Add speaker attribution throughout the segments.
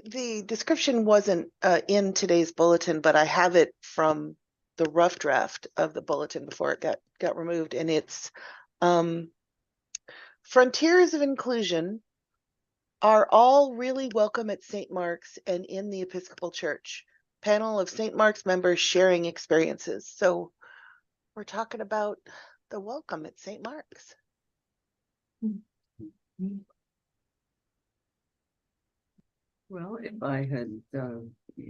Speaker 1: the description wasn't in today's bulletin, but I have it from the rough draft of the bulletin before it got removed, and it's frontiers of inclusion are all really welcome at St. Mark's and in the Episcopal Church. Panel of St. Mark's members sharing experiences. So we're talking about the welcome at St. Mark's.
Speaker 2: Well, if I had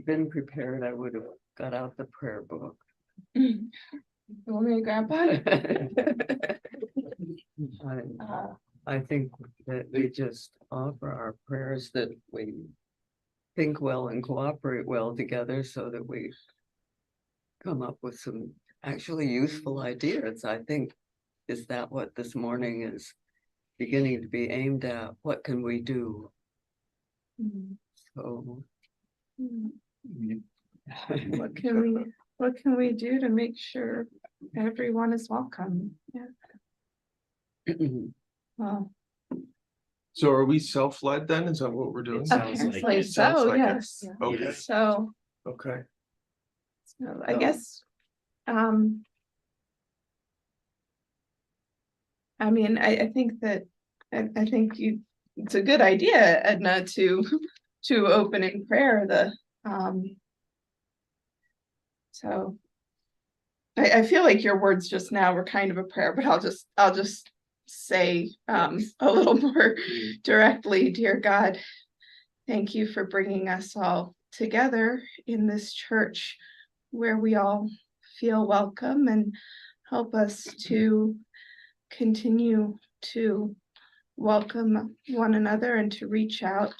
Speaker 2: been prepared, I would have got out the prayer book.
Speaker 3: Only Grandpa.
Speaker 2: I think that we just offer our prayers that we think well and cooperate well together so that we come up with some actually useful ideas. I think, is that what this morning is beginning to be aimed at? What can we do? So
Speaker 3: What can we do to make sure everyone is welcome? Yeah. Well,
Speaker 4: So are we self-led then? Is that what we're doing?
Speaker 3: apparently
Speaker 4: Sounds
Speaker 3: so,
Speaker 4: like it.
Speaker 3: yes.
Speaker 4: Okay.
Speaker 3: So
Speaker 4: Okay.
Speaker 3: I guess, I mean, I think that, I think it's a good idea, Edna, to open in prayer, so I feel like your words just now were kind of a prayer, but I'll just say a little more directly. Dear God, thank you for bringing us all together in this church where we all feel welcome, and help us to continue to welcome one another and to reach out,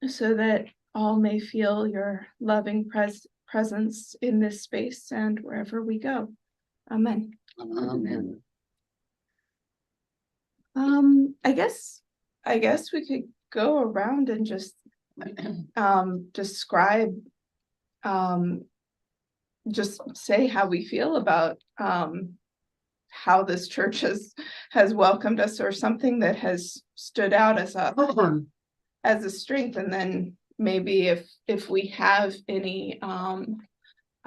Speaker 3: so that all may feel your loving presence in this space and wherever we go. Amen.
Speaker 2: amen.
Speaker 3: I guess we could go around and just describe, just say how we feel about how this church has welcomed us, or something that has stood out as a strength, and then maybe if we have any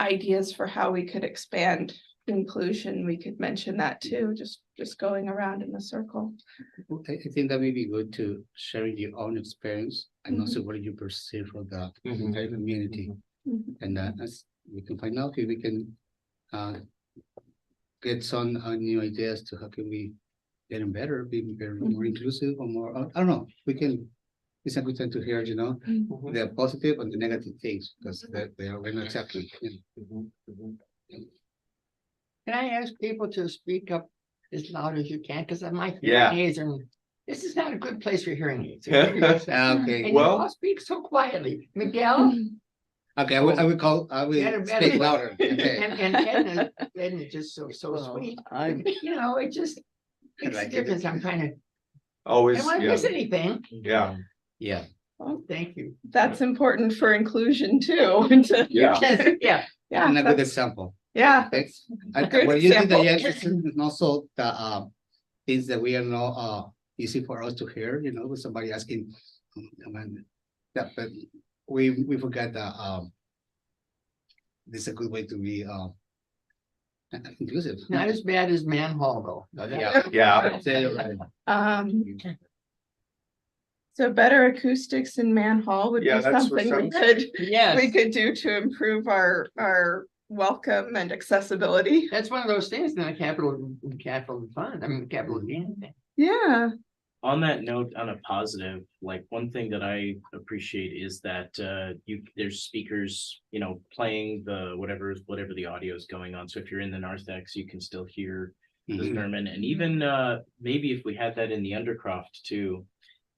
Speaker 3: ideas for how we could expand inclusion, we could mention that too, just going around in a circle.
Speaker 5: I think that may be good to share your own experience and also what you perceive from the entire community. And as we can find out if we can get some new ideas to how can we get them better, be more inclusive or more, I don't know, we can, it's a good time to hear, the positive and the negative things, because they are not exactly.
Speaker 6: Can I ask people to speak up as loud as you can? Because my
Speaker 4: Yeah.
Speaker 6: hearing aids, and this is not a good place for hearing aids.
Speaker 5: Okay,
Speaker 6: And you all speak so quietly. Miguel?
Speaker 5: okay, I will speak louder. Okay.
Speaker 6: And Edna is just so sweet. It just makes a
Speaker 5: like it.
Speaker 6: difference. I'm trying to, I
Speaker 4: Always,
Speaker 6: don't want to miss anything.
Speaker 4: yeah.
Speaker 5: Yeah.
Speaker 6: Oh, thank you.
Speaker 3: That's important for inclusion too.
Speaker 4: Yeah.
Speaker 6: Yeah.
Speaker 3: Yeah,
Speaker 5: And a good example.
Speaker 3: yeah.
Speaker 5: Thanks.
Speaker 3: Good
Speaker 5: Well, you think that
Speaker 3: example.
Speaker 5: yes, it's also the things that we are not easy for us to hear, with somebody asking, that, but we forgot that this is a good way to be inclusive.
Speaker 6: Not as bad as Manhole though.
Speaker 4: Yeah.
Speaker 5: Say it right.
Speaker 3: So better acoustics in Manhall would be
Speaker 4: Yeah, that's what
Speaker 3: something we
Speaker 4: sounds-
Speaker 3: we could do to improve our welcome and accessibility.
Speaker 6: That's one of those things in the capital fund. I mean, capital gain thing.
Speaker 3: Yeah.
Speaker 7: On that note, on a positive, like one thing that I appreciate is that there's speakers, playing the whatever the audio is going on. So if you're in the narthex, you can still hear the sermon, and even maybe if we had that in the Undercroft too.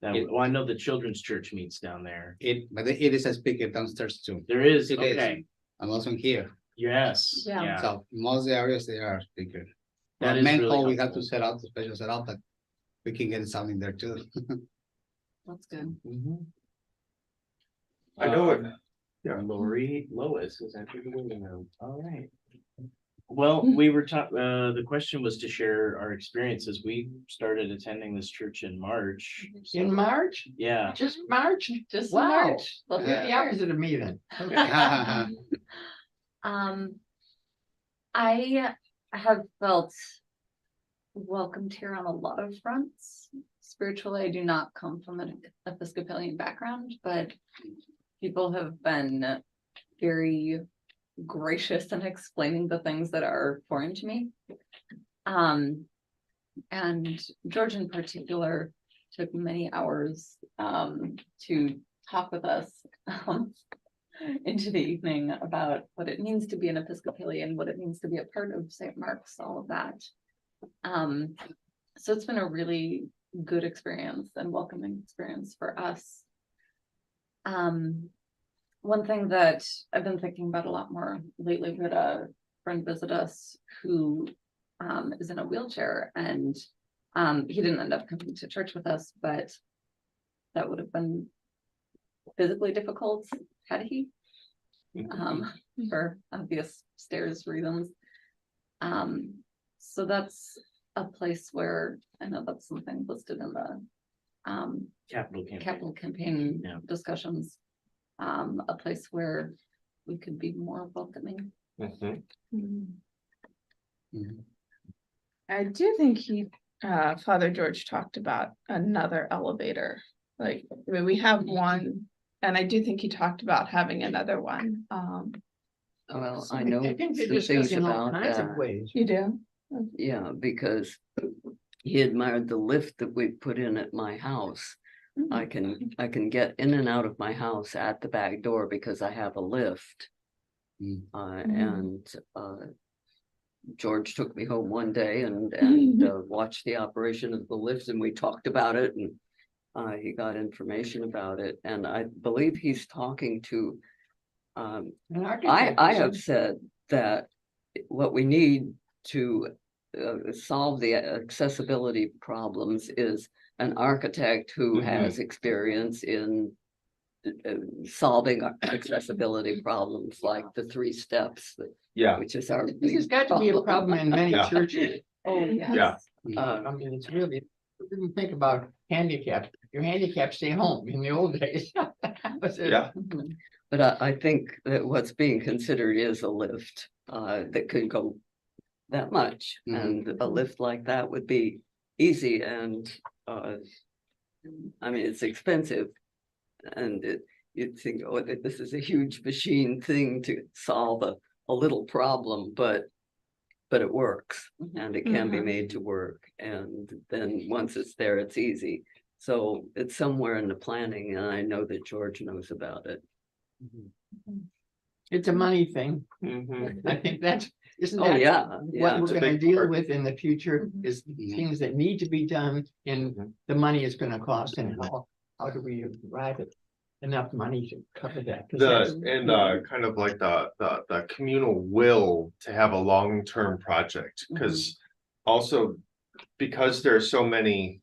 Speaker 7: I know the children's church meets down there.
Speaker 5: But it is a speaker downstairs too.
Speaker 7: There is,
Speaker 5: It is.
Speaker 7: okay.
Speaker 5: I'm also here.
Speaker 7: Yes,
Speaker 3: Yeah.
Speaker 7: yeah.
Speaker 5: So most areas they are speaker.
Speaker 7: That
Speaker 5: But
Speaker 7: is
Speaker 5: main
Speaker 7: really
Speaker 5: hall we have
Speaker 7: helpful.
Speaker 5: to set up the special setup, but we can get something there too.
Speaker 3: That's good.
Speaker 4: I know it. Yeah.
Speaker 7: Lori Lois is entering the waiting room. All right. Well, we were the question was to share our experiences. We started attending this church in March. so-
Speaker 6: In March,
Speaker 7: Yeah,
Speaker 6: just March,
Speaker 3: Just
Speaker 6: wow.
Speaker 3: March.
Speaker 6: Well, you're the opposite of me then.
Speaker 8: I have felt welcomed here on a lot of fronts. Spiritually, I do not come from an Episcopalian background, but people have been very gracious in explaining the things that are foreign to me. And George in particular took many hours to talk with us into the evening about what it means to be an Episcopalian, what it means to be a part of St. Mark's, all of that. So it's been a really good experience and welcoming experience for us. One thing that I've been thinking about a lot more lately, we had a friend visit us who is in a wheelchair, and he didn't end up coming to church with us, but that would have been physically difficult had he, for obvious stairs reasons. So that's a place where I know that's something listed in the capital campaign
Speaker 7: Yeah.
Speaker 8: discussions. A place where we could be more welcoming.
Speaker 4: Mhm.
Speaker 3: I do think Father George talked about another elevator. Like, I mean, we have one, and I do think he talked about having another one.
Speaker 2: Well, I know
Speaker 6: I think they're
Speaker 2: some things
Speaker 6: discussing all
Speaker 2: about
Speaker 6: kinds of
Speaker 2: that.
Speaker 6: ways.
Speaker 3: You do?
Speaker 2: Yeah, because he admired the lift that we put in at my house. I can get in and out of my house at the back door because I have a lift. And George took me home one day and watched the operation of the lift, and we talked about it, and he got information about it. And I believe he's talking to
Speaker 6: An architect,
Speaker 2: I
Speaker 6: you
Speaker 2: have
Speaker 6: said.
Speaker 2: said that what we need to solve the accessibility problems is an architect who has experience in solving accessibility problems, like the 3 steps,
Speaker 4: Yeah,
Speaker 2: which is our.
Speaker 6: This has got to be a problem in many
Speaker 4: Yeah.
Speaker 6: churches.
Speaker 8: Oh, yes.
Speaker 4: Yeah.
Speaker 6: I mean, it's really, didn't think about handicapped. Your handicapped stay home in the old days.
Speaker 4: yeah.
Speaker 8: Mhm.
Speaker 2: But I think that what's being considered is a lift that could go that much, and a lift like that would be easy, and I mean, it's expensive, and you'd think, oh, this is a huge machine thing to solve a little problem, but it works, and it can be made to work, and then once it's there, it's easy. So it's somewhere in the planning, and I know that George knows about it.
Speaker 6: It's a money thing.
Speaker 4: Mhm.
Speaker 6: I think isn't
Speaker 2: Oh,
Speaker 6: that
Speaker 2: yeah,
Speaker 6: what
Speaker 2: yeah.
Speaker 6: we're
Speaker 4: It's a
Speaker 6: gonna
Speaker 4: big
Speaker 6: deal
Speaker 4: part.
Speaker 6: with in the future is things that need to be done and the money it's gonna cost and how do we arrive at enough money to cover that? 'Cause that's-
Speaker 4: Kind of like the communal will to have a long-term project, because also because there are so many.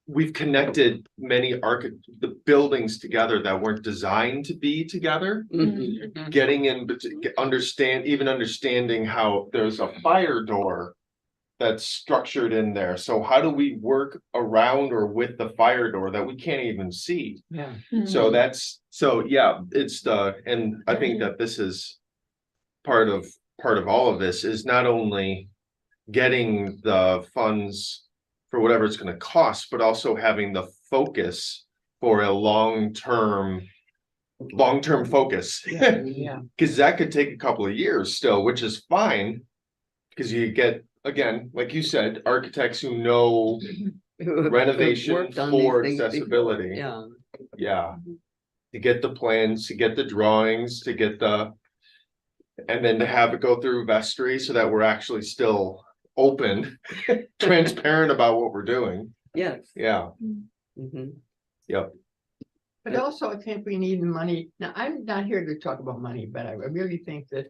Speaker 4: We've connected many the buildings together that weren't designed to be together.
Speaker 2: Mhm.
Speaker 4: Getting in, but understanding how there's a fire door that's structured in there. So how do we work around or with the fire door that we can't even see?
Speaker 6: Yeah.
Speaker 4: So it's and I think that this is part of all of this is not only getting the funds for whatever it's gonna cost, but also having the focus for a long-term focus.
Speaker 6: Yeah.
Speaker 4: Cause that could take a couple of years still, which is fine. Cause you get, again, like you said, architects who know
Speaker 2: Who have
Speaker 4: renovation
Speaker 2: worked on these
Speaker 4: for
Speaker 2: things before,
Speaker 4: accessibility.
Speaker 2: Yeah.
Speaker 4: Yeah. To get the plans, to get the drawings, to get and then to have it go through vestry so that we're actually still open, transparent about what we're doing.
Speaker 2: Yes.
Speaker 4: Yeah,
Speaker 2: Mhm.
Speaker 4: yep.
Speaker 6: But also, I think we need money. Now, I'm not here to talk about money, but I really think that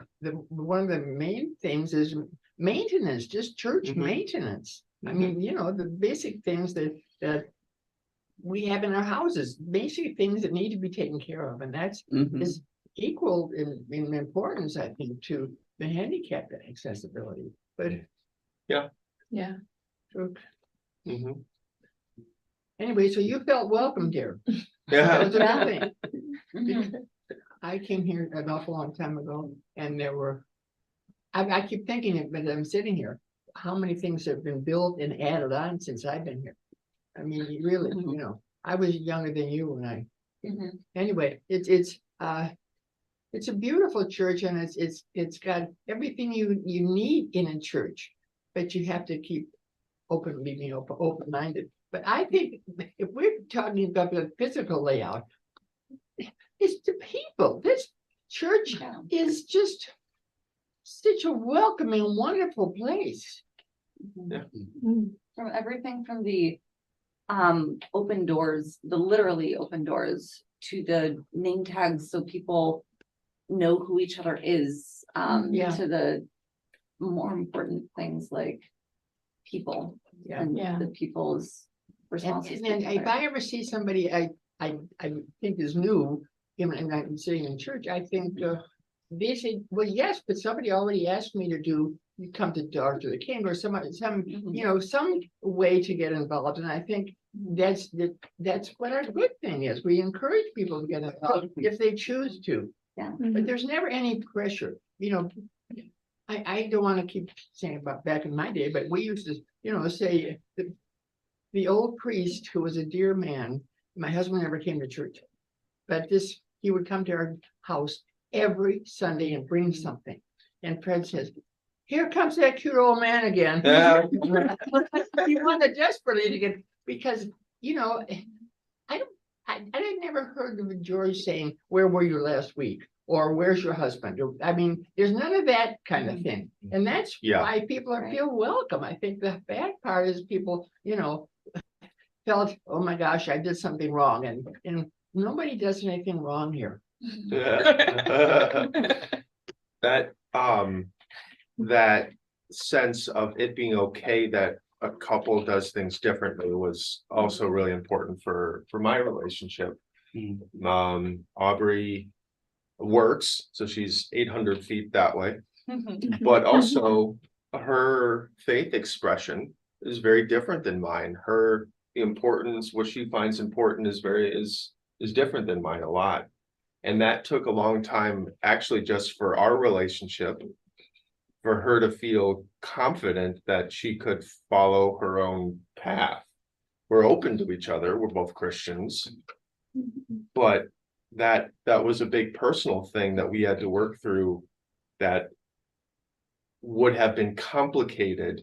Speaker 6: one of the main things is maintenance, just church maintenance. I mean, the basic things that we have in our houses, basic things that need to be taken care of, and that's
Speaker 2: Mhm.
Speaker 6: is equal in importance, I think, to the handicap accessibility, but.
Speaker 3: Yeah.
Speaker 6: so-
Speaker 4: Mhm.
Speaker 6: Anyway, so you felt welcomed here. That
Speaker 4: Yeah,
Speaker 6: was a
Speaker 8: Yeah.
Speaker 6: good thing.
Speaker 8: Mhm.
Speaker 6: I came here an awful long time ago and there were, I keep thinking it, but I'm sitting here, how many things have been built and added on since I've been here? I mean, you really, you know, I was younger than you when I,
Speaker 8: Mhm.
Speaker 6: anyway, it's a beautiful church and it's got everything you need in a church, but you have to keep being open-minded. But I think if we're talking about the physical layout, it's the people. This church
Speaker 8: Yeah.
Speaker 6: is just such a welcoming, wonderful place.
Speaker 8: From everything from the open doors, the literally open doors, to the name tags so people know who each other is,
Speaker 6: Yeah.
Speaker 8: to the more important things like people
Speaker 6: Yeah.
Speaker 8: and
Speaker 3: Yeah.
Speaker 8: the people's responses. to
Speaker 6: And
Speaker 8: each
Speaker 6: if
Speaker 8: other.
Speaker 6: I ever see somebody I think is new, and I'm sitting in church, I think they say, well, yes, but somebody already asked me to do, you come to Dr. the King or some,
Speaker 8: Mhm.
Speaker 6: you know, some way to get involved. And I think that's what our good thing is. We encourage people to get involved if they choose to. But there's never any pressure, you know. I don't want to keep saying about back in my day, but we used to, you know, say the old priest who was a dear man, my husband never came to church. But he would come to our house every Sunday and bring something. And Fred says, here comes that cute old man again.
Speaker 4: Yeah.
Speaker 6: He wanted desperately to get, because, you know, I never heard of George saying, where were you last week? Or where's your husband? I mean, there's none of that kind of thing. And that's
Speaker 4: Yeah.
Speaker 6: why people feel welcome. I think the bad part is people, you know, felt, oh my gosh, I did something wrong. And nobody does anything wrong here.
Speaker 4: That, that sense of it being okay that a couple does things differently was also really important for my relationship. Aubrey works, so she's 800 feet that way, but also her faith expression is very different than mine. The importance, what she finds important is different than mine a lot. And that took a long time, actually, just for our relationship, for her to feel confident that she could follow her own path. We're open to each other, we're both Christians, but that was a big personal thing that we had to work through that would have been complicated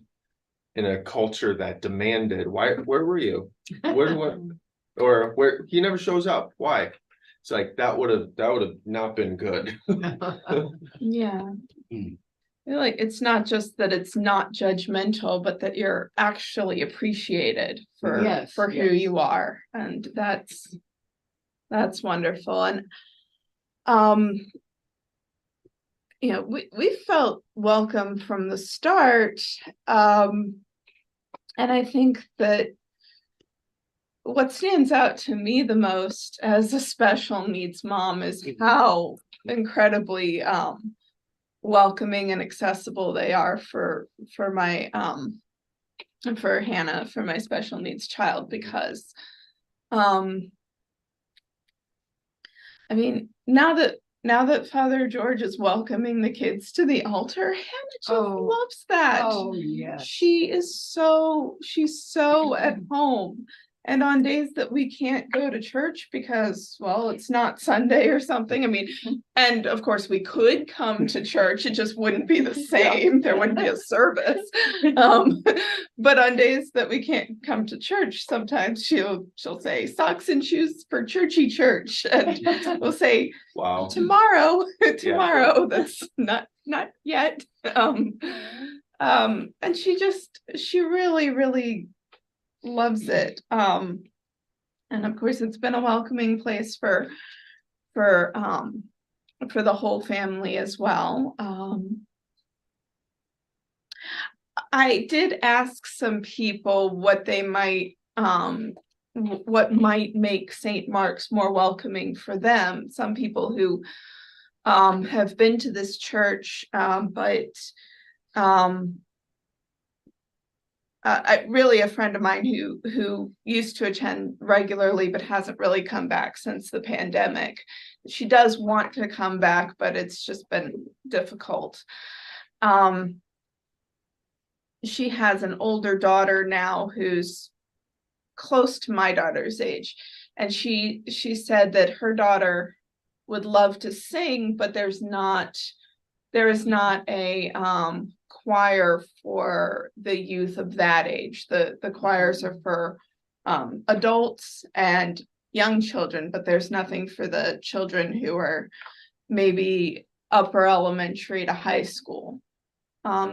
Speaker 4: in a culture that demanded, where were you? Or where he never shows up. Why? It's like that would have not been good.
Speaker 3: Yeah.
Speaker 4: Mm.
Speaker 3: I feel like it's not just that it's not judgmental, but that you're actually appreciated for
Speaker 6: Yes,
Speaker 3: who
Speaker 6: yes.
Speaker 3: you are. And that's wonderful. And you know, we felt welcome from the start. And I think that what stands out to me the most as a special needs mom is how incredibly welcoming and accessible they are for my for Hannah, for my special needs child, because I mean, now that Father George is welcoming the kids to the altar, Hannah just loves that.
Speaker 6: Oh, yeah.
Speaker 3: She's so at home. And on days that we can't go to church because, well, it's not Sunday or something. I mean, and of course we could come to church, it just wouldn't be the same. There wouldn't be a service. But on days that we can't come to church, sometimes she'll say socks and shoes for churchy church. And we'll say,
Speaker 4: Wow.
Speaker 3: tomorrow, that's not yet. And she really loves it. And of course it's been a welcoming place for the whole family as well. I did ask some people what might make St. Mark's more welcoming for them. Some people who have been to this church, but really a friend of mine who used to attend regularly but hasn't really come back since the pandemic. She does want to come back, but it's just been difficult. She has an older daughter now who's close to my daughter's age, and she said that her daughter would love to sing, but there is not a choir for the youth of that age. The choirs are for adults and young children, but there's nothing for the children who are maybe upper elementary to high school.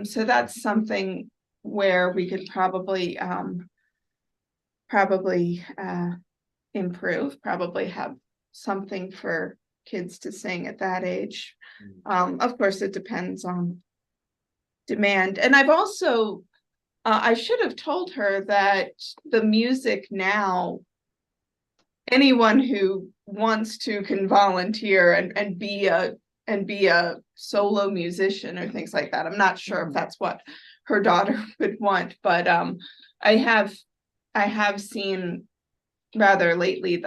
Speaker 3: So that's something where we could probably improve, probably have something for kids to sing at that age. Of course, it depends on demand. And I've also, I should have told her that the music now, anyone who wants to can volunteer and be a solo musician or things like that. I'm not sure if that's what her daughter would want, but I have seen rather lately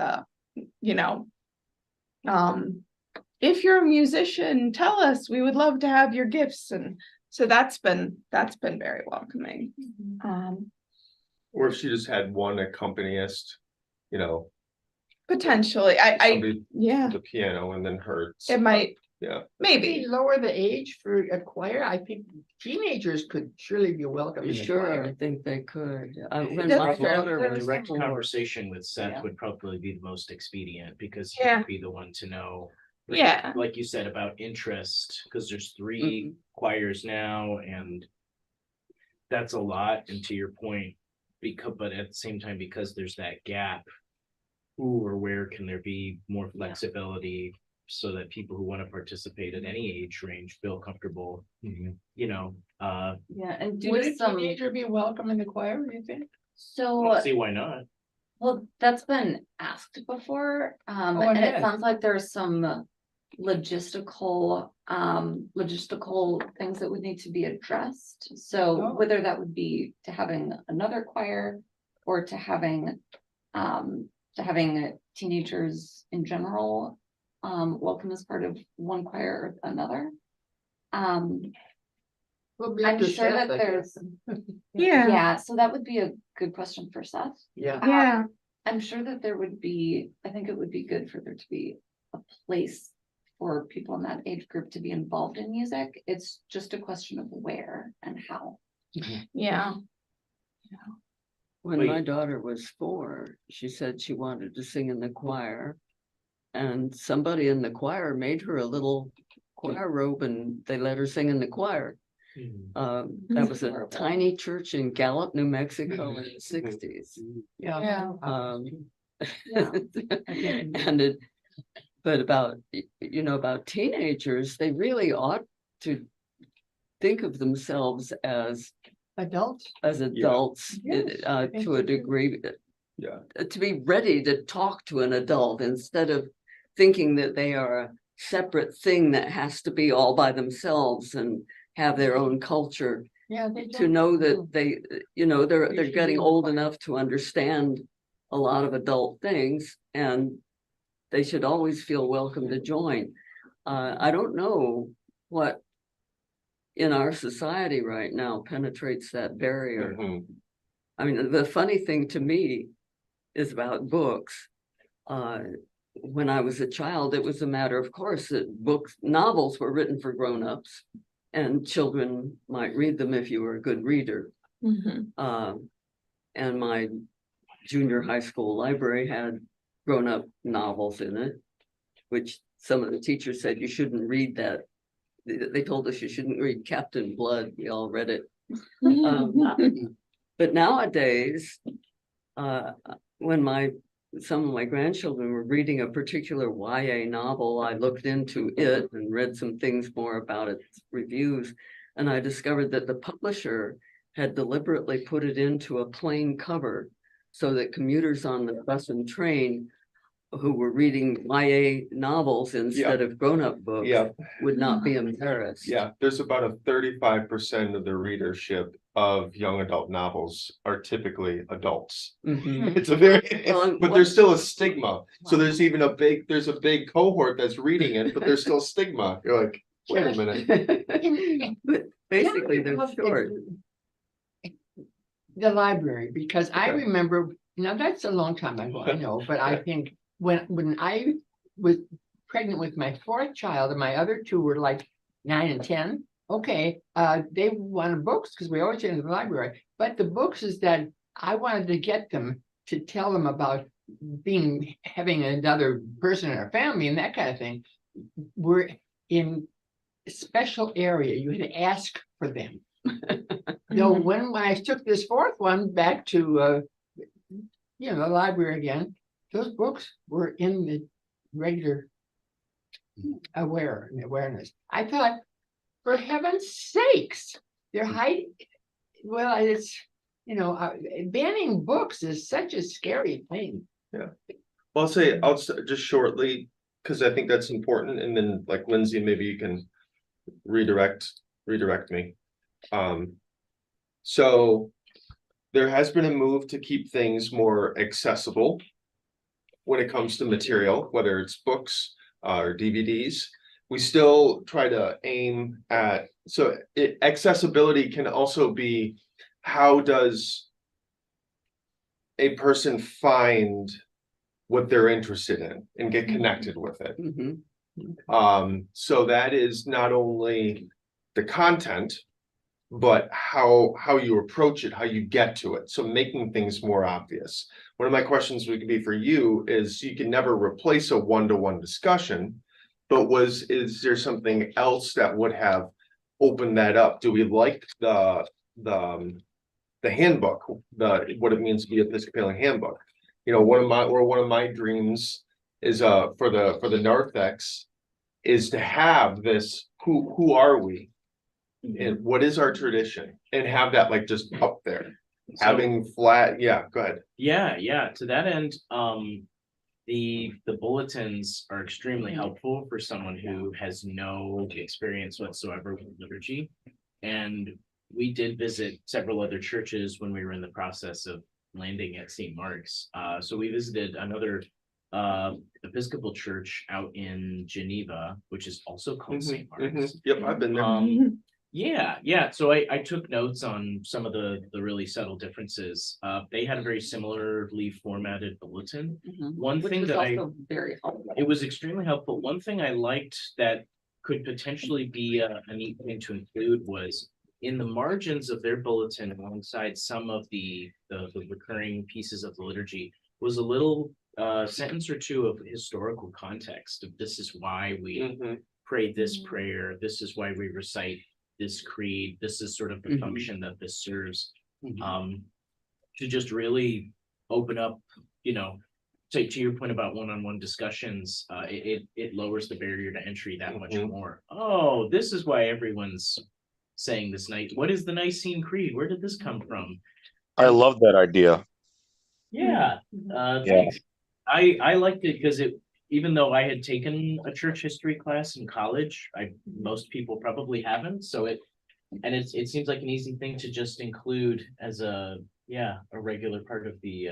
Speaker 3: if you're a musician, tell us, we would love to have your gifts. And so that's been very welcoming.
Speaker 4: Or if she just had one accompanist,
Speaker 3: Potentially,
Speaker 4: somebody
Speaker 3: yeah,
Speaker 4: with the piano and then her.
Speaker 3: it might,
Speaker 4: Yeah.
Speaker 3: maybe.
Speaker 6: Lower the age for a choir, I think teenagers could surely be welcome in the
Speaker 2: Sure, I
Speaker 6: choir.
Speaker 2: think they could. When
Speaker 3: That's
Speaker 2: my
Speaker 3: true.
Speaker 2: daughter
Speaker 7: The
Speaker 2: was
Speaker 7: direct
Speaker 2: 4,
Speaker 7: conversation with Seth
Speaker 2: Yeah.
Speaker 7: would probably be the most expedient because he
Speaker 3: Yeah.
Speaker 7: would be the one to know.
Speaker 3: Yeah.
Speaker 7: Like you said about interest, because there's 3 choirs now and that's a lot. And to your point, but at the same time, because there's that gap, who or where can there be more flexibility so that people who want to participate at any age range feel comfortable,
Speaker 8: Yeah, and
Speaker 6: Would
Speaker 8: do
Speaker 6: a
Speaker 8: some,
Speaker 6: teenager be welcome in the choir, do you think?
Speaker 8: so,
Speaker 7: let's see why not.
Speaker 8: well, that's been asked before,
Speaker 6: it
Speaker 8: and it
Speaker 6: has?
Speaker 8: sounds like there's some logistical things that would need to be addressed. So
Speaker 6: Oh.
Speaker 8: whether that would be to having another choir or to having teenagers in general welcome as part of one choir or another.
Speaker 6: We'll be up
Speaker 8: I'm
Speaker 6: to
Speaker 8: sure
Speaker 6: Seth,
Speaker 8: that
Speaker 6: I guess.
Speaker 8: there's,
Speaker 3: Yeah,
Speaker 8: yeah, so that would be a good question for Seth.
Speaker 6: Yeah.
Speaker 3: yeah,
Speaker 8: I'm sure that there would be, I think it would be good for there to be a place for people in that age group to be involved in music. It's just a question of where and how.
Speaker 3: yeah.
Speaker 2: When
Speaker 7: Wait.
Speaker 2: my daughter was 4, she said she wanted to sing in the choir. And somebody in the choir made her a little choir robe and they let her sing in the choir. That was a tiny church in Gallup, New Mexico in the 60s.
Speaker 6: Yeah.
Speaker 8: Yeah.
Speaker 2: And but about teenagers, they really ought to think of themselves as
Speaker 6: Adults.
Speaker 2: adults
Speaker 6: Yes,
Speaker 2: to
Speaker 6: think
Speaker 2: a
Speaker 6: so too.
Speaker 2: degree.
Speaker 4: Yeah.
Speaker 2: To be ready to talk to an adult instead of thinking that they are a separate thing that has to be all by themselves and have their own culture.
Speaker 6: Yeah. They
Speaker 2: To
Speaker 6: don't.
Speaker 2: know that they, they're
Speaker 6: should
Speaker 2: getting
Speaker 6: be
Speaker 2: old
Speaker 6: required.
Speaker 2: enough to understand a lot of adult things, and they should always feel welcome to join. I don't know what in our society right now penetrates that barrier. I mean, the funny thing to me is about books. When I was a child, it was a matter of course that novels were written for grown-ups, and children might read them if you were a good reader. And my junior high school library had grown-up novels in it, which some of the teachers said you shouldn't read that. They told us you shouldn't read Captain Blood. We all read it. But nowadays, when some of my grandchildren were reading a particular YA novel, I looked into it and read some things more about its reviews, and I discovered that the publisher had deliberately put it into a plain cover so that commuters on the bus and train who were reading YA novels instead of grown-up books
Speaker 4: Yeah,
Speaker 2: would not be embarrassed.
Speaker 4: yeah, there's about a 35% of the readership of young adult novels are typically adults.
Speaker 2: Mhm.
Speaker 4: It's a very,
Speaker 2: Well,
Speaker 4: but there's still a stigma. So there's even there's a big cohort that's reading it, but there's still stigma. You're like, wait a minute.
Speaker 2: But basically,
Speaker 6: Yeah,
Speaker 2: they're
Speaker 6: well,
Speaker 2: short.
Speaker 6: The library, because I
Speaker 4: Okay.
Speaker 6: remember, now that's a long time ago, I know, but I think when I was pregnant with my fourth child and my other two were like 9 and 10, okay, they wanted books because we always went to the library, but the books is that I wanted to get them to tell them about having another person in our family and that kind of thing, were in a special area. You had to ask for them. No, when I took this fourth one back to, the library again, those books were in the regular awareness. I thought, for heaven's sakes, they're hiding. Well, it's, banning books is such a scary thing.
Speaker 4: Well, I'll say just shortly, because I think that's important, and then like Lindsay, maybe you can redirect me. So there has been a move to keep things more accessible when it comes to material, whether it's books or DVDs. We still try to aim at, accessibility can also be, how does a person find what they're interested in and get connected with it?
Speaker 2: Mhm.
Speaker 4: So that is not only the content, but how you approach it, how you get to it. So making things more obvious. One of my questions would be for you is, you can never replace a one-to-one discussion, but is there something else that would have opened that up? Do we like the handbook, what it means to be Episcopalian handbook? One of my dreams is for the narthex is to have this, who are we? And what is our tradition, and have that like just up there, having flat, go ahead.
Speaker 7: Yeah, to that end, the bulletins are extremely helpful for someone who has no experience whatsoever with liturgy. And we did visit several other churches when we were in the process of landing at St. Mark's. So we visited another Episcopal church out in Geneva, which is also called St. Mark's.
Speaker 4: Yep, I've been there.
Speaker 7: Yeah. So I took notes on some of the really subtle differences. They had a very similarly formatted bulletin. One
Speaker 8: Which
Speaker 7: thing
Speaker 8: was
Speaker 7: that
Speaker 8: also very helpful.
Speaker 7: it was extremely helpful. One thing I liked that could potentially be a neat thing to include was in the margins of their bulletin, alongside some of the recurring pieces of the liturgy, was a little sentence or two of historical context of, this is why we pray this prayer, this is why we recite this creed, this is sort of the function that this serves, to just really open up, to your point about one-on-one discussions, it lowers the barrier to entry that much more. Oh, this is why everyone's saying this night. What is the Nicene Creed? Where did this come from?
Speaker 9: I love that idea.
Speaker 7: Yeah, thanks. I liked it because even though I had taken a church history class in college, most people probably haven't. So it seems like an easy thing to just include as a regular part of the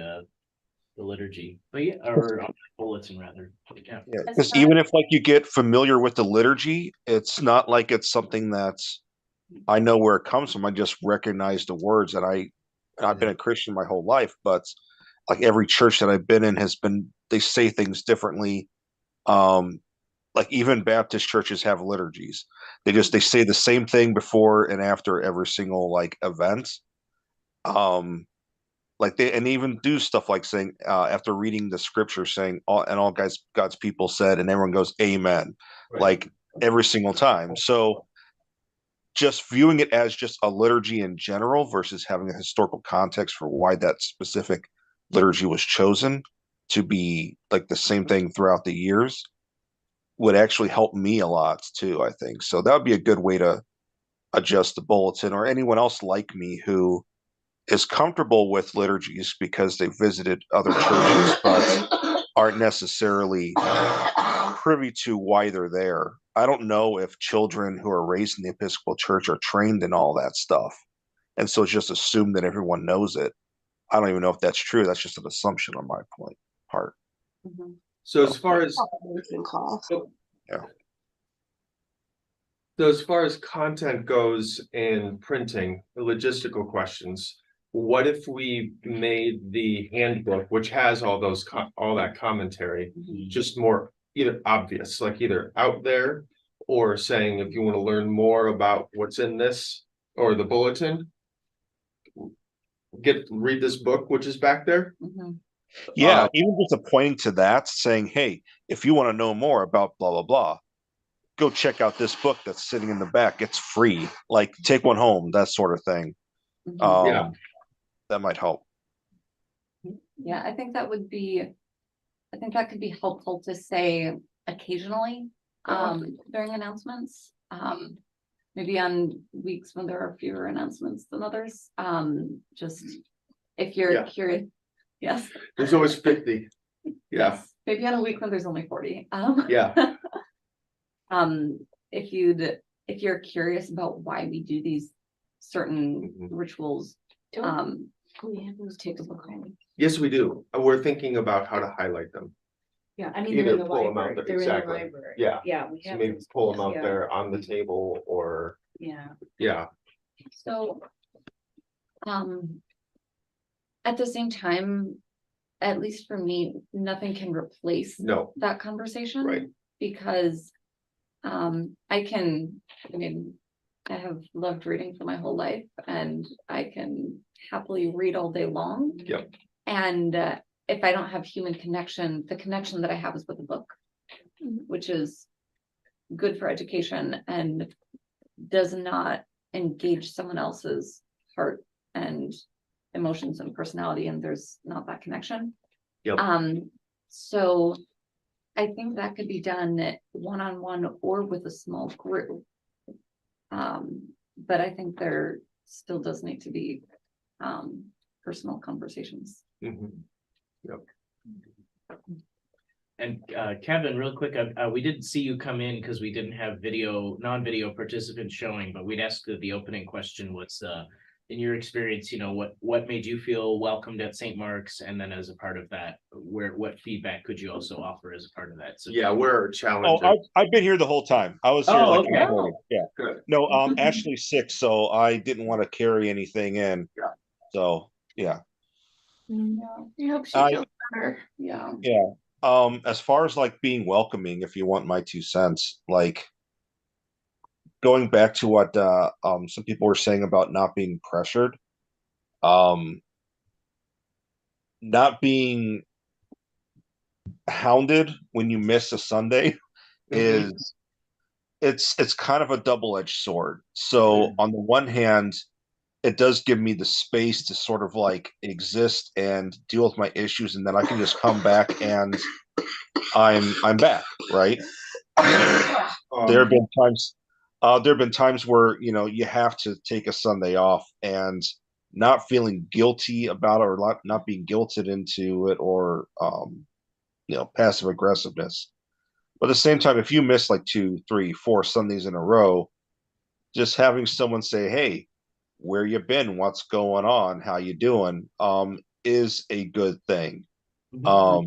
Speaker 7: liturgy, but or bulletin rather. Yeah.
Speaker 9: Because even if you get familiar with the liturgy, it's not like it's something that's, I know where it comes from. I just recognize the words, and I've been a Christian my whole life, but like every church that I've been in they say things differently. Like even Baptist churches have liturgies. They say the same thing before and after every single event. They even do stuff like saying after reading the scripture, saying all God's people said, and everyone goes amen, like every single time. So just viewing it as just a liturgy in general versus having a historical context for why that specific liturgy was chosen to be like the same thing throughout the years would actually help me a lot too, I think. So that would be a good way to adjust the bulletin, or anyone else like me who is comfortable with liturgies because they visited other churches but aren't necessarily privy to why they're there. I don't know if children who are raised in the Episcopal Church are trained in all that stuff. And so it's just assumed that everyone knows it. I don't even know if that's true. That's just an assumption on my part.
Speaker 8: Mhm.
Speaker 4: So as far as,
Speaker 9: Yeah.
Speaker 4: so as far as content goes in printing, the logistical questions, what if we made the handbook, which has all those, all that commentary, just more either obvious, like either out there or saying, if you want to learn more about what's in this or the bulletin, read this book, which is back there.
Speaker 8: Mhm.
Speaker 9: Yeah, even just pointing to that, saying, hey, if you want to know more about blah, blah, blah, go check out this book that's sitting in the back. It's free. Like, take one home, that sort of thing.
Speaker 8: Mhm.
Speaker 4: Yeah.
Speaker 9: That might help.
Speaker 8: Yeah, I think that could be helpful to say occasionally, during announcements. Maybe on weeks when there are fewer announcements than others, just if you're
Speaker 4: Yeah.
Speaker 8: curious. Yes.
Speaker 4: There's always 50. Yeah.
Speaker 8: Yes, maybe on a week when there's only 40.
Speaker 4: Yeah.
Speaker 8: If you're curious about why we do these certain
Speaker 4: Mhm.
Speaker 8: rituals, we have those take a book home.
Speaker 4: Yes, we do. We're thinking about how to highlight them.
Speaker 10: Yeah, I mean,
Speaker 4: Either
Speaker 10: they're in the
Speaker 4: pull 'em out
Speaker 10: library,
Speaker 4: there,
Speaker 10: they're in the
Speaker 4: exactly.
Speaker 10: library.
Speaker 4: Yeah.
Speaker 10: Yeah, we
Speaker 4: So
Speaker 10: have.
Speaker 4: maybe
Speaker 10: those
Speaker 4: pull them
Speaker 10: books,
Speaker 4: out
Speaker 10: yeah.
Speaker 4: there on the table or,
Speaker 10: Yeah.
Speaker 4: yeah.
Speaker 8: So, at the same time, at least for me, nothing can replace
Speaker 4: No,
Speaker 8: that conversation.
Speaker 4: Right.
Speaker 8: Because, I have loved reading for my whole life and I can happily read all day long.
Speaker 4: Yep.
Speaker 8: And, if I don't have human connection, the connection that I have is with a book, which is good for education and does not engage someone else's heart and emotions and personality, and there's not that connection.
Speaker 4: Yep.
Speaker 8: So I think that could be done one-on-one or with a small group. But I think there still does need to be personal conversations.
Speaker 4: Mhm. Yep.
Speaker 7: And Kevin, real quick, we didn't see you come in because we didn't have non-video participants showing, but we'd ask the opening question, what's in your experience, what made you feel welcomed at St. Mark's? And then as a part of that, what feedback could you also offer as a part of that? So
Speaker 4: Yeah, we're
Speaker 9: Oh,
Speaker 4: challenged.
Speaker 9: I've been here the whole time. I was here
Speaker 7: Oh,
Speaker 9: like
Speaker 7: okay.
Speaker 9: in the morning. Yeah.
Speaker 4: Good.
Speaker 9: No, Ashley's sick, so I didn't want to carry anything in.
Speaker 4: Yeah.
Speaker 9: So yeah.
Speaker 3: I hope she
Speaker 9: I-
Speaker 3: feels better. Yeah.
Speaker 9: Yeah. As far as like being welcoming, if you want my 2 cents, like going back to what some people were saying about not being pressured, not being hounded when you miss a Sunday is it's kind of a double-edged sword. So on the one hand, it does give me the space to sort of like exist and deal with my issues, and then I can just come back and I'm back, right? There have been times where you have to take a Sunday off and not feeling guilty about it or not being guilted into it or passive aggressiveness. But at the same time, if you miss like 2, 3, 4 Sundays in a row, just having someone say, hey, where you been, what's going on, how you doing, is a good thing.
Speaker 1: I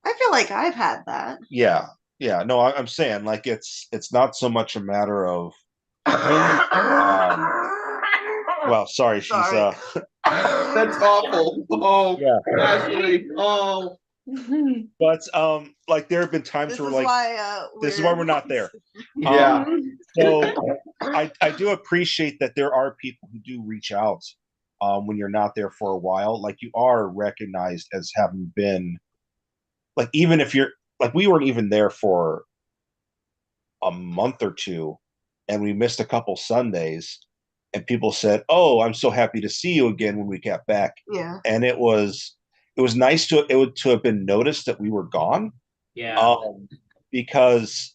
Speaker 1: feel like I've had that.
Speaker 9: Yeah. No, I'm saying like it's not so much a matter of well, sorry, she's
Speaker 1: Sorry.
Speaker 4: That's awful. Oh,
Speaker 9: yeah.
Speaker 4: Ashley. Oh.
Speaker 9: But like there have been times
Speaker 1: This
Speaker 9: where
Speaker 1: is
Speaker 9: like
Speaker 1: why
Speaker 9: this is why we're not there.
Speaker 4: Yeah.
Speaker 9: So I do appreciate that there are people who do reach out when you're not there for a while. Like you are recognized as having been, like, even if you're like, we weren't even there for a month or two and we missed a couple Sundays and people said, oh, I'm so happy to see you again when we got back.
Speaker 1: Yeah.
Speaker 9: And it was nice to have been noticed that we were gone.
Speaker 7: Yeah.
Speaker 9: Because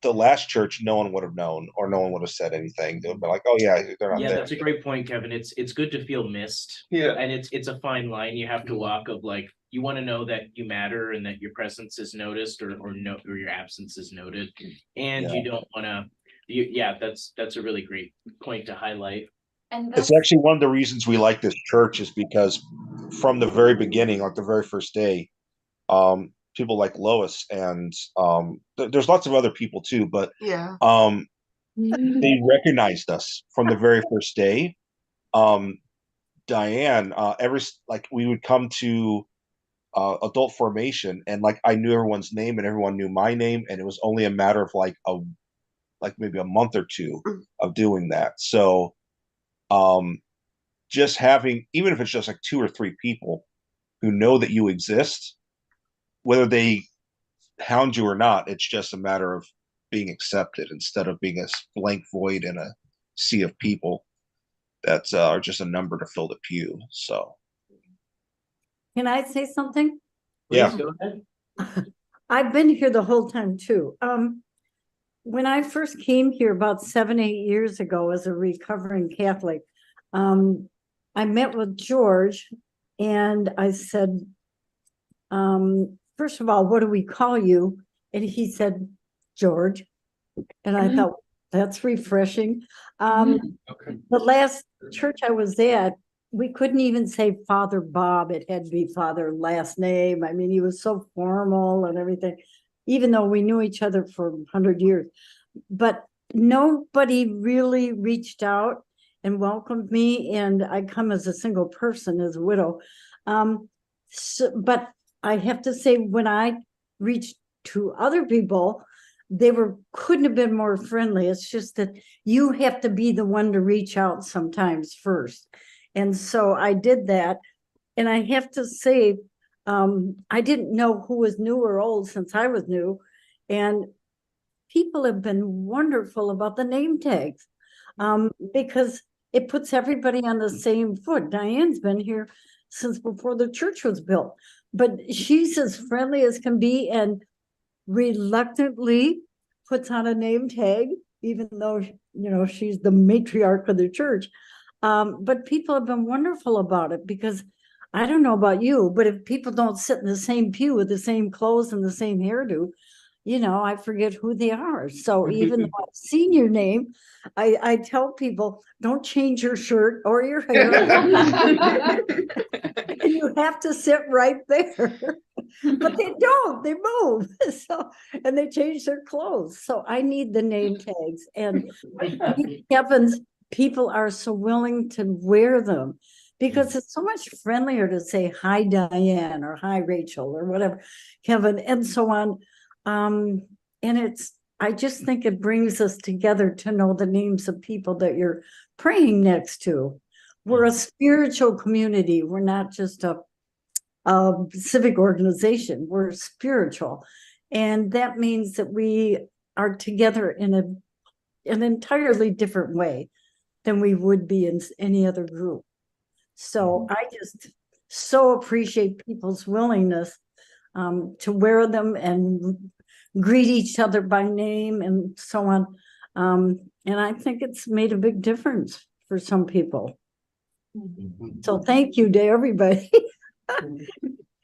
Speaker 9: the last church, no one would have known, or no one would have said anything. They would be like, "Oh yeah, they're not
Speaker 7: Yeah,
Speaker 9: there."
Speaker 7: that's a great point, Kevin. It's good to feel missed.
Speaker 4: Yeah.
Speaker 7: And it's a fine line you have to walk of like, you want to know that you matter and that your presence is noticed or your absence is noted. And you don't want to, that's a really great point to highlight.
Speaker 8: And
Speaker 9: It's
Speaker 8: that's,
Speaker 9: actually one of the reasons we like this church is because from the very beginning, like the very first day, people like Lois and there's lots of other people too, but
Speaker 1: Yeah.
Speaker 9: they recognized us from the very first day. Diane, like we would come to adult formation, and like I knew everyone's name and everyone knew my name, and it was only a matter of like maybe a month or two of doing that. So just having, even if it's just like 2 or 3 people who know that you exist, whether they hound you or not, it's just a matter of being accepted instead of being a blank void in a sea of people that are just a number to fill the pew. So
Speaker 10: Can I say something?
Speaker 9: yeah.
Speaker 7: Please go ahead.
Speaker 10: I've been here the whole time too. When I first came here about 7, 8 years ago as a recovering Catholic, I met with George and I said, first of all, what do we call you? And he said, George. And I thought, that's refreshing.
Speaker 7: Okay.
Speaker 10: The last church I was at, we couldn't even say Father Bob. It had to be Father last name. I mean, he was so formal and everything, even though we knew each other for 100 years. But nobody really reached out and welcomed me. And I come as a single person, as a widow. But I have to say, when I reached to other people, they couldn't have been more friendly. It's just that you have to be the one to reach out sometimes first. And so I did that. And I have to say, I didn't know who was new or old since I was new. And people have been wonderful about the name tags, because it puts everybody on the same foot. Diane's been here since before the church was built, but she's as friendly as can be and reluctantly puts on a name tag, even though, she's the matriarch of the church. But people have been wonderful about it, because I don't know about you, but if people don't sit in the same pew with the same clothes and the same hairdo, I forget who they are. So even though I've seen your name, I tell people, don't change your shirt or your hair. And you have to sit right there. But they don't, they move. So, and they change their clothes. So I need the name tags. And heavens, people are so willing to wear them, because it's so much friendlier to say hi Diane or hi Rachel or whatever, Kevin, and so on. And I just think it brings us together to know the names of people that you're praying next to. We're a spiritual community. We're not just a civic organization. We're spiritual. And that means that we are together in an entirely different way than we would be in any other group. So I just so appreciate people's willingness to wear them and greet each other by name and so on. And I think it's made a big difference for some people. So thank you to everybody.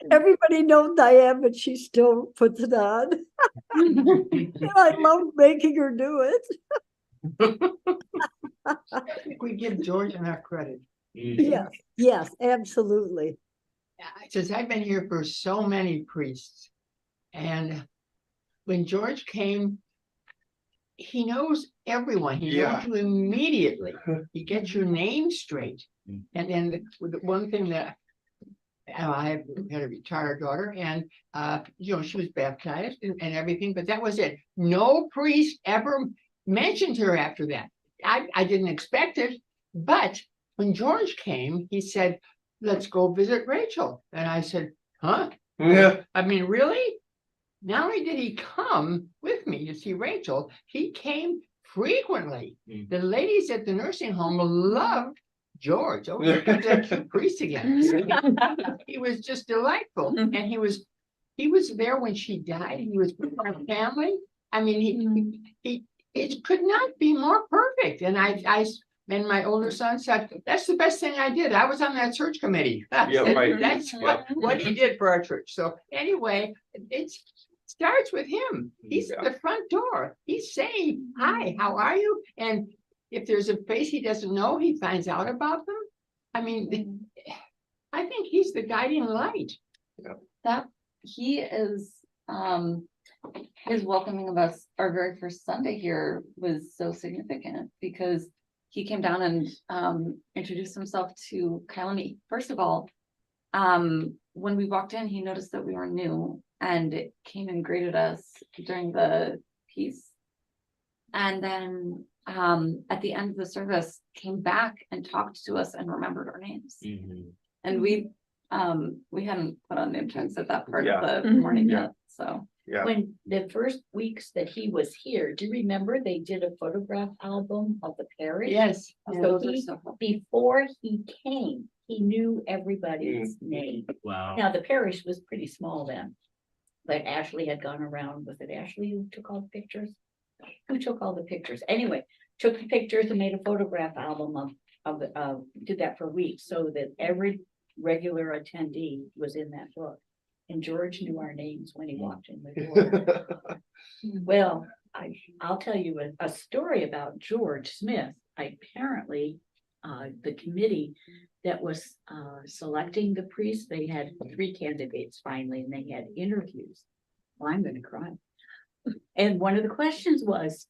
Speaker 10: Everybody knows Diane, but she still puts it on. And I love making her do it.
Speaker 6: I think we give George enough credit.
Speaker 10: Yes, absolutely.
Speaker 6: Since I've been here for so many priests, and when George came, he knows everyone. He knows you immediately. He gets your name straight. And then the one thing that I had a retired daughter, and she was baptized and everything, but that was it. No priest ever mentioned her after that. I didn't expect it, but when George came, he said, let's go visit Rachel. And I said, huh?
Speaker 4: Yeah.
Speaker 6: I mean, really? Not only did he come with me to see Rachel, he came frequently. The ladies at the nursing home loved George. Oh, here comes that cute priest again. He was just delightful. And he was there when she died. He was with our family. I mean, it could not be more perfect. And I And my older son said, that's the best thing I did. I was on that church committee.
Speaker 4: Yeah, right.
Speaker 6: That's what he did for our church. So anyway, it starts with him. He's at the front door. He's saying, hi, how are you? And if there's a face he doesn't know, he finds out about them. I mean, I think he's the guiding light.
Speaker 8: That he is, his welcoming of us our very first Sunday here was so significant because he came down and introduced himself to Kyle and me. First of all, when we walked in, he noticed that we were new and came and greeted us during the piece. And then at the end of the service, came back and talked to us and remembered our names. And we hadn't put on name tags at that part of the morning yet, so.
Speaker 4: Yeah.
Speaker 11: When the first weeks that he was here, do you remember they did a photograph album of the parish?
Speaker 6: Yes.
Speaker 11: So
Speaker 8: those are
Speaker 11: he,
Speaker 8: so helpful.
Speaker 11: before he came, he knew everybody's name.
Speaker 7: Wow.
Speaker 11: Now, the parish was pretty small then. But Ashley had gone around, was it Ashley who took all the pictures? Who took all the pictures? Anyway, took the pictures and made a photograph album did that for weeks so that every regular attendee was in that book. And George knew our names when he walked in the door. Well, I'll tell you a story about George Smith. Apparently, the committee that was selecting the priest, they had 3 candidates finally, and they had interviews. Well, I'm gonna cry. And one of the questions was,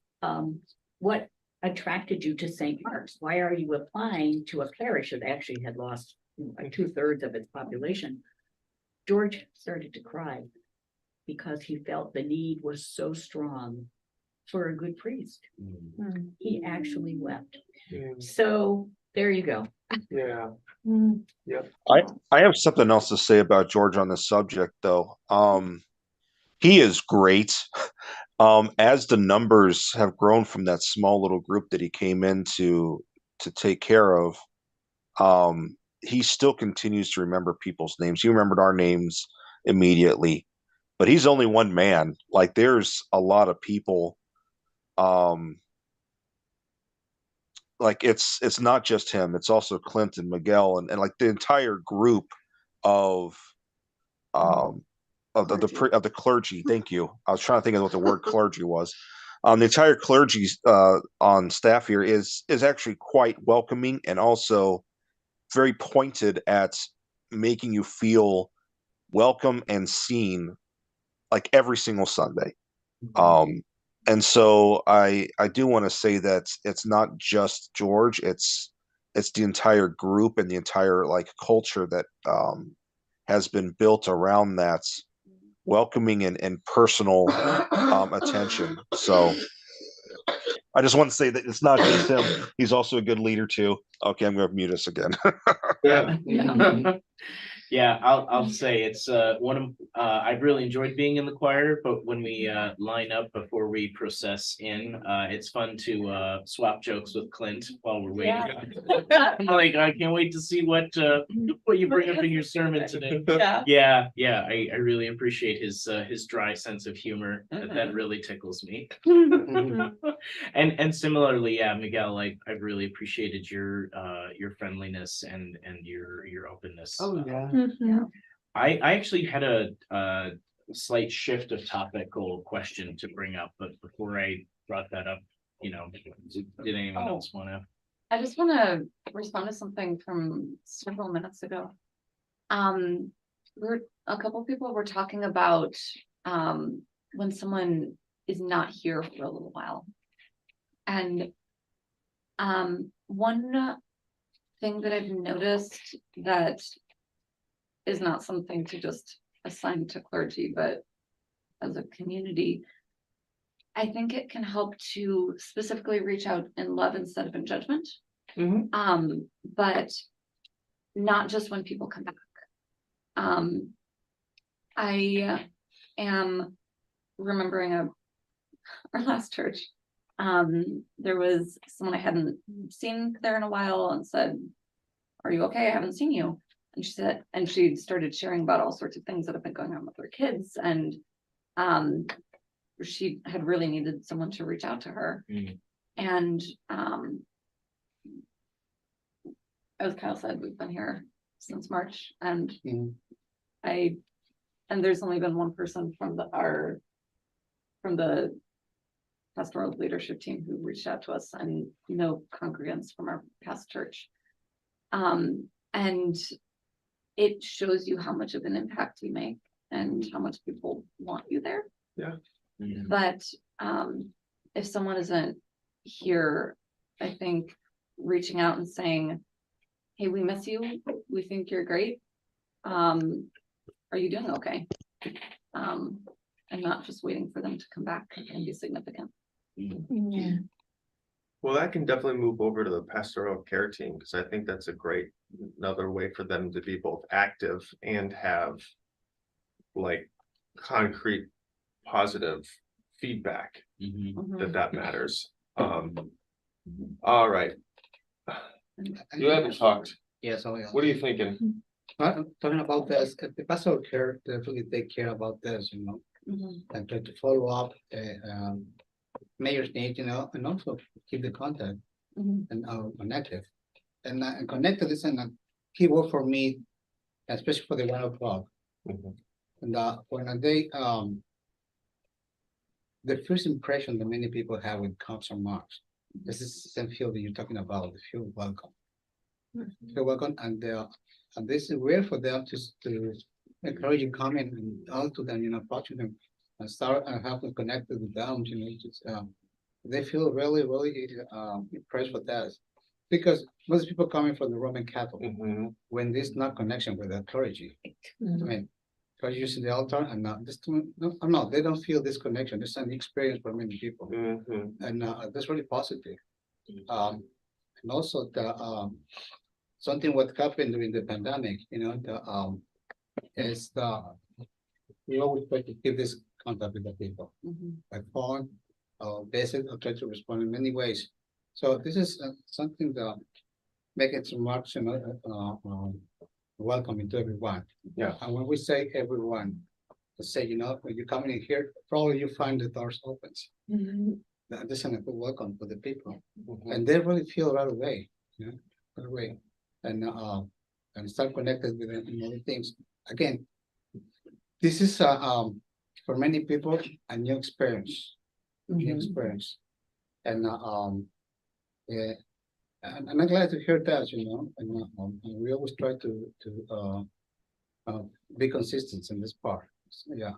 Speaker 11: what attracted you to St. Mark's? Why are you applying to a parish that actually had lost 2/3 of its population? George started to cry because he felt the need was so strong for a good priest. He actually wept. So there you go.
Speaker 4: Yeah.
Speaker 9: I have something else to say about George on this subject, though. He is great. As the numbers have grown from that small little group that he came in to take care of, he still continues to remember people's names. He remembered our names immediately, but he's only one man. Like, there's a lot of people. Like, it's not just him. It's also Clint and Miguel and like the entire group of the clergy. Thank you. I was trying to think of what the word clergy was. The entire clergy on staff here is actually quite welcoming and also very pointed at making you feel welcome and seen, like every single Sunday. And so I do want to say that it's not just George, it's the entire group and the entire like culture that has been built around that welcoming and personal attention. So I just want to say that it's not just him. He's also a good leader too. Okay, I'm going to mute us again.
Speaker 7: Yeah, I'll say it's one of I've really enjoyed being in the choir, but when we line up before we process in, it's fun to swap jokes with Clint while we're waiting. I'm like, I can't wait to see what you bring up in your sermon today. Yeah, I really appreciate his dry sense of humor. That really tickles me. And similarly, yeah, Miguel, I've really appreciated your friendliness and your openness.
Speaker 6: Oh, yeah.
Speaker 7: I actually had a slight shift of topical question to bring up, but before I brought that up, did anyone else want to?
Speaker 8: I just want to respond to something from several minutes ago. A couple people were talking about when someone is not here for a little while. And one thing that I've noticed that is not something to just assign to clergy, but as a community, I think it can help to specifically reach out in love instead of in judgment. But not just when people come back. I am remembering our last church. There was someone I hadn't seen there in a while and said, "Are you okay? I haven't seen you." And she said, and she started sharing about all sorts of things that have been going on with her kids. And she had really needed someone to reach out to her. And as Kyle said, we've been here since March and
Speaker 5: Mhm.
Speaker 8: and there's only been one person from from the pastoral leadership team who reached out to us and no congregants from our past church. And it shows you how much of an impact you make and how much people want you there.
Speaker 4: Yeah.
Speaker 8: But if someone isn't here, I think reaching out and saying, hey, we miss you, we think you're great. Are you doing okay? And not just waiting for them to come back can be significant.
Speaker 10: Yeah.
Speaker 4: Well, that can definitely move over to the pastoral care team, because I think that's a great, another way for them to be both active and have like concrete, positive feedback that matters. All right. You haven't talked.
Speaker 5: Yeah, so.
Speaker 4: What are you thinking?
Speaker 5: Talking about this, the pastoral care definitely take care about this, and try to follow up, mayor's need, and also keep the contact and connected. And connected is a key word for me, especially for the 1 o'clock. And when they, the first impression that many people have with Cops and Marks, this is the same field that you're talking about, the feel welcome. Feel welcome, and this is rare for them to encourage you coming and talk to them, approach them and start and have them connected with them, just, they feel really, really impressed with that. Because most people coming from the Roman Catholic, when there's not connection with the clergy, I mean, because using the altar and no, they don't feel this connection. It's an experience for many people, and that's really positive. And also the something what happened during the pandemic, is we always try to keep this contact with the people by phone, visit, or try to respond in many ways. So this is something that make it much welcoming to everyone.
Speaker 4: Yeah.
Speaker 5: And when we say everyone, to say, when you come in here, probably you find the doors opens. That is a good welcome for the people, and they really feel right away, right away, and start connected with other things. Again, this is for many people a new experience, and yeah, and I'm glad to hear that, and we always try to be consistent in this part. So, yeah,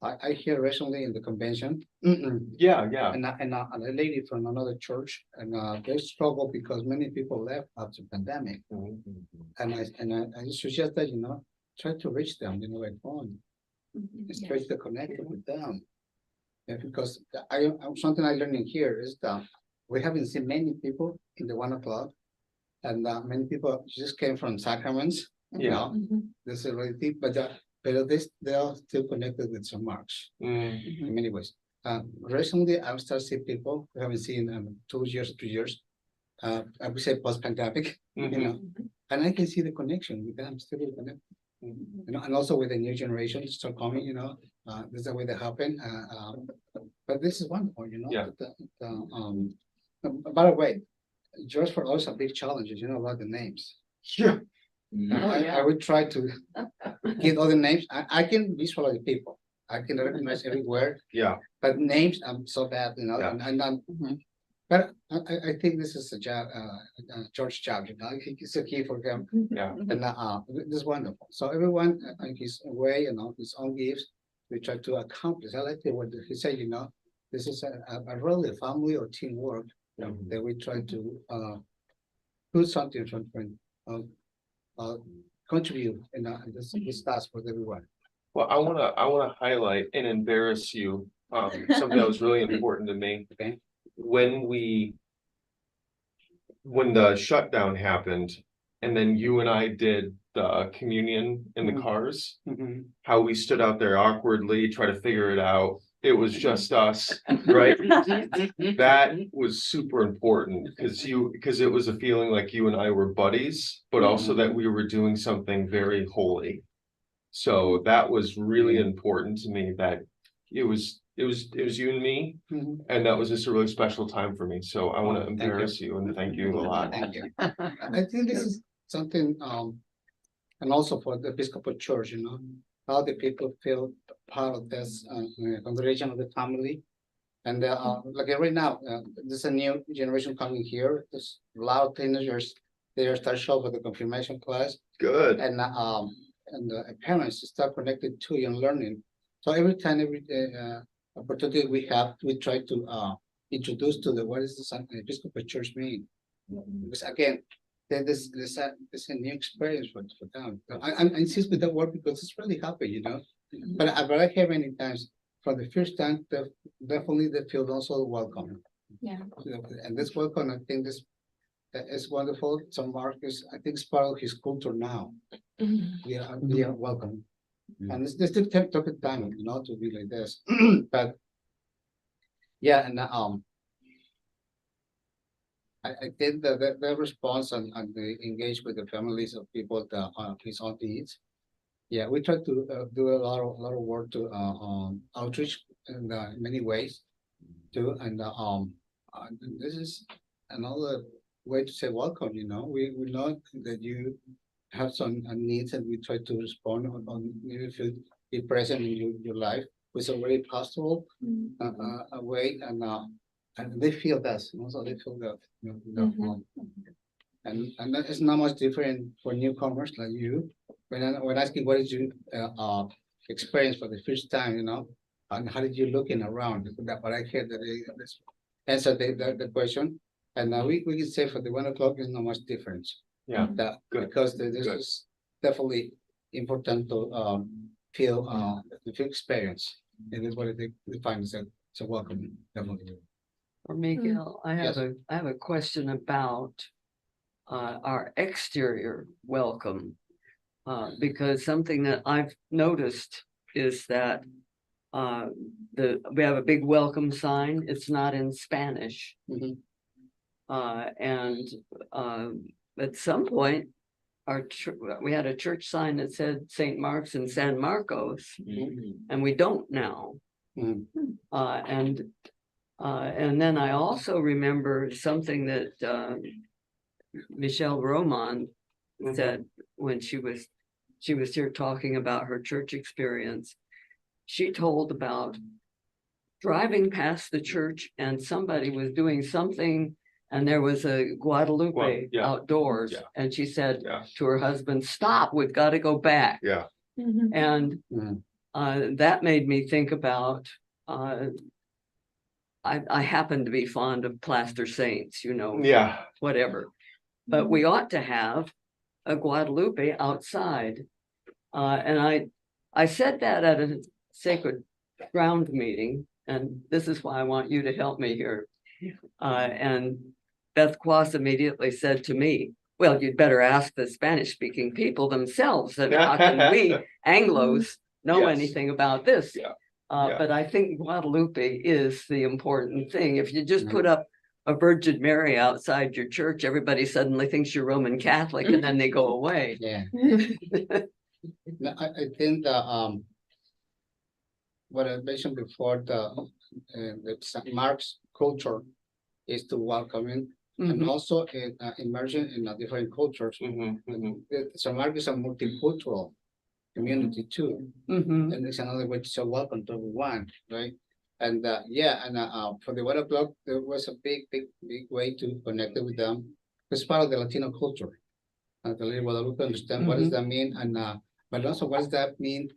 Speaker 5: I hear recently in the convention.
Speaker 4: Yeah.
Speaker 5: And a lady from another church, and they struggle because many people left after pandemic. And I suggest that try to reach them, by phone, try to connect with them. Yeah, because something I learned in here is that we haven't seen many people in the 1 o'clock, and many people just came from sacraments.
Speaker 4: Yeah.
Speaker 5: This is really deep, but they are still connected with some marks in many ways. Recently, I've started seeing people who haven't seen 2 years, 3 years. I would say post-pandemic, and I can see the connection with them still connected. And also with the new generation start coming, this is the way that happen. But this is wonderful,
Speaker 4: Yeah.
Speaker 5: By the way, just for us a big challenge is about the names.
Speaker 4: Yeah.
Speaker 5: I would try to get all the names. I can visualize people. I can recognize every word.
Speaker 4: Yeah.
Speaker 5: But names, I'm so bad,
Speaker 4: Yeah.
Speaker 5: and but I think this is a job, George job, it's a key for him.
Speaker 4: Yeah.
Speaker 5: And this is wonderful. So everyone in his way, his own gifts, we try to accomplish. I like the word that he said, this is a really family or teamwork that we try to put something from contribute in this task for everyone.
Speaker 4: Well, I wanna highlight and embarrass you, something that was really important to me.
Speaker 5: Okay.
Speaker 4: When the shutdown happened, and then you and I did the communion in the cars, how we stood out there awkwardly, try to figure it out. It was just us, right? That was super important because it was a feeling like you and I were buddies, but also that we were doing something very holy. So that was really important to me, that it was you and me, and that was just a really special time for me. So I want to embarrass you and thank you a lot.
Speaker 5: Thank you. I think this is something, and also for the Episcopal Church, how the people feel part of this, congregation of the family. And, like right now, there's a new generation coming here, there's a lot of teenagers, they are start showing for the confirmation class.
Speaker 4: Good.
Speaker 5: And the parents start connected to and learning. So every time, every opportunity we have, we try to introduce to the what is the Episcopal Church mean? Because again, this a new experience for them. I insist with that word because it's really happy, But I hear many times for the first time, definitely they feel also welcome.
Speaker 8: Yeah.
Speaker 5: And this welcome, I think this is wonderful. So Marcus, I think it's part of his culture now. We are welcome. And this took time, to be like this. But yeah, and I think that the response and the engage with the families of people that his own needs. Yeah, we try to do a lot of work to outreach in many ways too, and this is another way to say welcome. We know that you have some needs, and we try to respond on maybe feel be present in your life with a very possible a way, and they feel that, so they feel that, and that is not much different for newcomers like you. When asking what is your experience for the first time, and how did you looking around? That what I heard that they answer the question, and we can say for the 1 o'clock is not much difference.
Speaker 4: Yeah,
Speaker 5: That
Speaker 4: good.
Speaker 5: because this
Speaker 4: Good.
Speaker 5: is definitely important to feel the experience. And this is what they define as a welcome, definitely.
Speaker 2: For Miguel, I have a question about our exterior welcome. Because something that I've noticed is that we have a big welcome sign. It's not in Spanish. And at some point, we had a church sign that said St. Mark's and San Marcos, and we don't now. And then I also remember something that Michelle Roman said when she was here talking about her church experience. She told about driving past the church and somebody was doing something and there was a Guadalupe outdoors.
Speaker 4: Yeah.
Speaker 2: And she said
Speaker 4: Yeah.
Speaker 2: to her husband, "Stop, we've got to go back."
Speaker 4: Yeah.
Speaker 2: And that made me think about, I happen to be fond of plaster saints,
Speaker 4: Yeah.
Speaker 2: whatever. But we ought to have a Guadalupe outside. And I said that at a Sacred Ground meeting, and this is why I want you to help me here. And Beth Quas immediately said to me, "Well, you'd better ask the Spanish-speaking people themselves, and how can we Anglos know
Speaker 4: Yes.
Speaker 2: anything about this?"
Speaker 4: Yeah.
Speaker 2: But I think Guadalupe is the important thing. If you just put up a Virgin Mary outside your church, everybody suddenly thinks you're Roman Catholic, and then they go away.
Speaker 5: Yeah. No, I think the what I mentioned before, the St. Mark's culture is to welcoming and also immersion in different cultures. St. Mark is a multicultural community too, and it's another way to say welcome to everyone, right? And for the 1 o'clock, there was a big way to connect with them. It's part of the Latino culture. And the little Guadalupe understand what does that mean, and but also what does that mean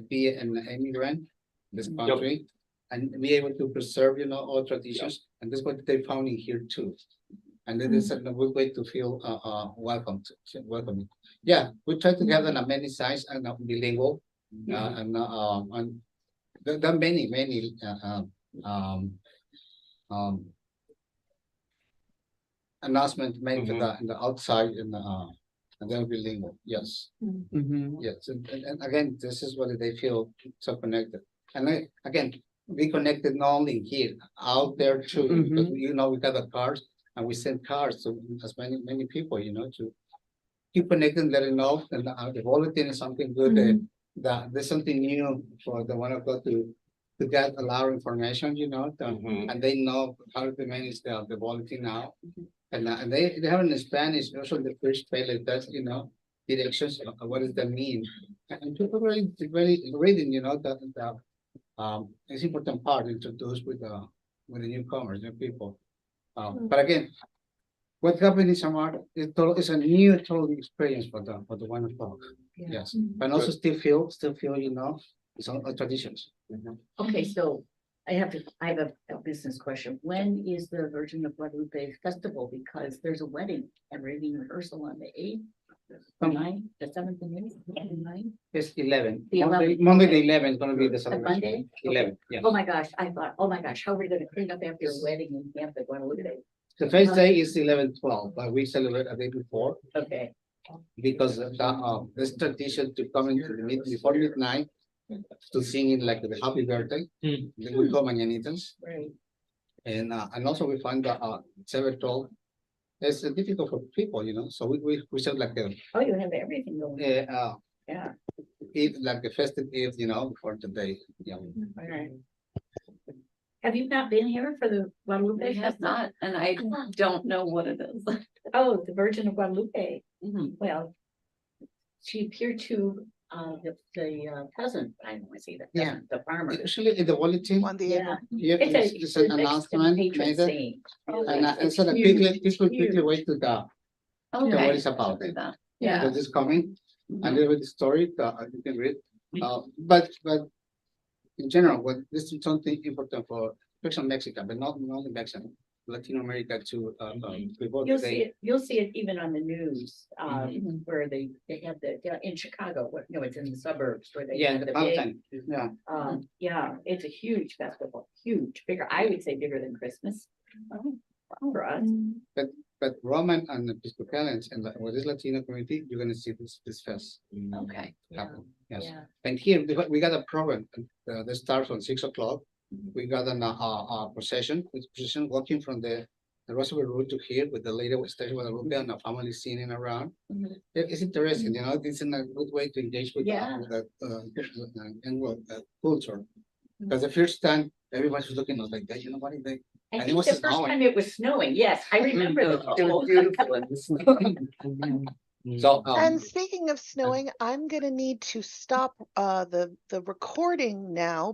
Speaker 5: be an immigrant in this country and be able to preserve, all traditions, and this is what they found in here too. And then it's a good way to feel welcome. Welcome. Yeah, we try to have an many sides and bilingual, and there are many announcements made in the outside and then bilingual. Yes. Yes, and again, this is what they feel so connected. And again, we connected not only here, out there too, because we got the cars and we send cars to as many people, to keep connecting, let it know, and the bulletin is something good. That there's something new for the 1 o'clock to get a lot of information, and they know how to manage the bulletin now. And they have in Spanish, also the first trailer, that's, directions, what does that mean? And people very reading, it's important part introduced with the newcomers, new people. But again, what happened in Samar, it's a new total experience for the 1 o'clock. Yes, but also still feel, it's all traditions.
Speaker 11: Okay, so I have a business question. When is the Virgin of Guadalupe Festival? Because there's a wedding and reading rehearsal on the 8th, the 9th, the 7th and 8th, and 9th.
Speaker 5: It's 11.
Speaker 11: The 11th,
Speaker 5: Monday the
Speaker 11: okay.
Speaker 5: 11th is gonna be the
Speaker 11: The
Speaker 5: celebration.
Speaker 11: Monday?
Speaker 5: 11, yeah.
Speaker 11: Oh my gosh, I thought, oh my gosh, how are we gonna clean up after a wedding in Camp de Guadalupe?
Speaker 5: The first day is 11/12, but we celebrate a day before
Speaker 11: Okay,
Speaker 5: because there's tradition to come into the before midnight to sing in like the happy birthday. Then we call mañanitas.
Speaker 11: right.
Speaker 5: And also we find that 7/12 is difficult for people, so we serve like
Speaker 11: Oh, you have everything going.
Speaker 5: a
Speaker 11: Yeah,
Speaker 5: Eve, like a festive Eve, before the day. Yeah.
Speaker 11: all right. Have you not been here for the Guadalupe
Speaker 8: I have
Speaker 11: Festival?
Speaker 8: not, and I don't know what it is.
Speaker 11: Oh, the Virgin of Guadalupe.
Speaker 8: Mhm.
Speaker 11: Well, she appeared to the peasant, I don't want to say that,
Speaker 5: Yeah.
Speaker 11: peasant, the farmer.
Speaker 5: Usually in the bulletin,
Speaker 1: Juan Diego.
Speaker 5: yeah, it's an announcement made there. And so the people quickly wait to the
Speaker 8: Okay.
Speaker 5: what it's about.
Speaker 8: Read that.
Speaker 11: Yeah.
Speaker 5: Because it's coming,
Speaker 8: Mhm.
Speaker 5: a little bit the story, you can read. But in general, what this is something important for, especially Mexico, but not only Mexico, Latin America too.
Speaker 11: You'll see it even on the news,
Speaker 5: Mhm.
Speaker 11: where they have in Chicago, it's in the suburbs where they
Speaker 5: Yeah,
Speaker 11: have
Speaker 5: the
Speaker 11: the big.
Speaker 5: mountain, yeah.
Speaker 11: Yeah, it's a huge festival, huge, bigger, I would say bigger than Christmas. For us.
Speaker 5: But Roman and Episcopalians and with this Latino community, you're gonna see this fest
Speaker 8: Okay.
Speaker 5: happen. Yes,
Speaker 11: Yeah.
Speaker 5: and here we got a program that starts on 6 o'clock. We got a procession, walking from the Roosevelt Road to here with the lady with Station Guadalupe and a family singing around.
Speaker 11: Mhm.
Speaker 5: It's interesting, it's in a good way to engage with
Speaker 11: Yeah.
Speaker 5: culture. Because the first time everybody was looking, I was like, that, what is that?
Speaker 11: I
Speaker 5: And it
Speaker 11: think
Speaker 5: was
Speaker 11: the first
Speaker 5: snowing.
Speaker 11: time it was snowing, yes, I remember.
Speaker 2: It was beautiful in the snow.
Speaker 5: So,
Speaker 1: And speaking of snowing, I'm gonna need to stop the recording now.